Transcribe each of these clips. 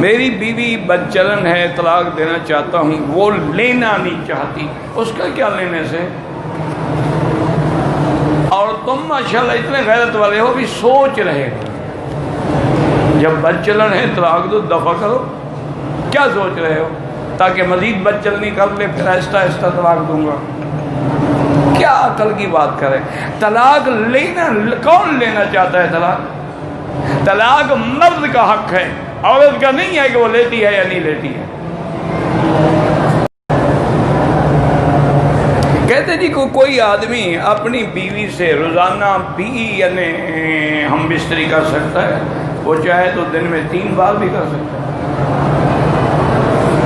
میری بیوی بدچلن ہے، طلاق دینا چاہتا ہوں، وہ لینا نہیں چاہتی، اس کا کیا لینے سے؟ اور تم ماشاءاللہ اتنے غیرت والے ہو بھی سوچ رہے ہو جب بدچلن ہے طلاق دو، دفع کرو، کیا سوچ رہے ہو؟ تاکہ مزید بدچلنی کر لے پھر آہستہ آہستہ طلاق دوں گا، کیا عقل کی بات کرے؟ طلاق لینا کون لینا چاہتا ہے؟ طلاق مرد کا حق ہے، عورت کا نہیں ہے کہ وہ لیتی ہے یا نہیں لیتی ہے۔ کہتے جی کوئی آدمی اپنی بیوی سے روزانہ یعنی ہم بستری کر سکتا ہے، وہ چاہے تو دن میں 3 بار بھی کر سکتا ہے،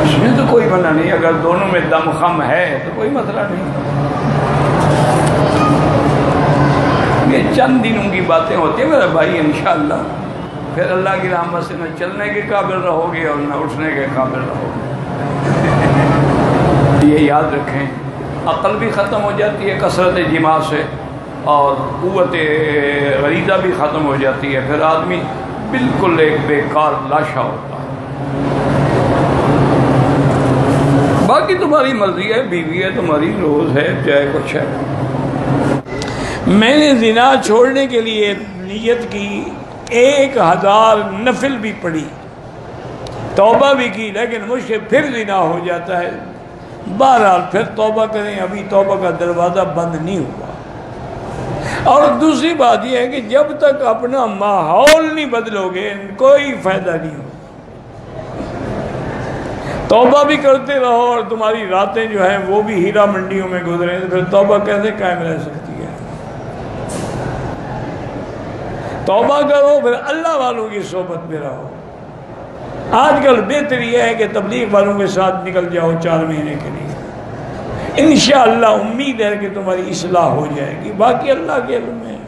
اس میں تو کوئی منع نہیں، اگر دونوں میں دم خم ہے تو کوئی مسئلہ نہیں۔ یہ چند دنوں کی باتیں ہوتی ہیں میرے بھائی، انشاءاللہ پھر اللہ کی رحمت سے نہ چلنے کے قابل رہو گے اور نہ اٹھنے کے قابل رہو گے۔ یہ یاد رکھیں، عقل بھی ختم ہو جاتی ہے کثرت جماع سے، اور قوت غریزہ بھی ختم ہو جاتی ہے، پھر آدمی بالکل ایک بیکار لاشا ہوتا ہے۔ باقی تمہاری مرضی ہے، بیوی ہے تمہاری، روز ہے، چاہے کچھ ہے۔ میں نے زنا چھوڑنے کے لیے نیت کی، 1000 نفل بھی پڑھی، توبہ بھی کی، لیکن مجھ سے پھر زنا ہو جاتا ہے۔ بہرحال پھر توبہ کریں، ابھی توبہ کا دروازہ بند نہیں ہوا۔ اور دوسری بات یہ ہے کہ جب تک اپنا ماحول نہیں بدلو گے کوئی فائدہ نہیں ہو۔ توبہ بھی کرتے رہو اور تمہاری راتیں جو ہیں وہ بھی ہیرا منڈیوں میں گزریں، تو پھر توبہ کیسے قائم رہ سکتی ہے؟ توبہ کرو، پھر اللہ والوں کی صحبت میں رہو۔ آج کل بہتر یہ ہے کہ تبلیغ والوں کے ساتھ نکل جاؤ 4 مہینے کے لیے، انشاءاللہ امید ہے کہ تمہاری اصلاح ہو جائے گی، باقی اللہ کے علم میں ہے۔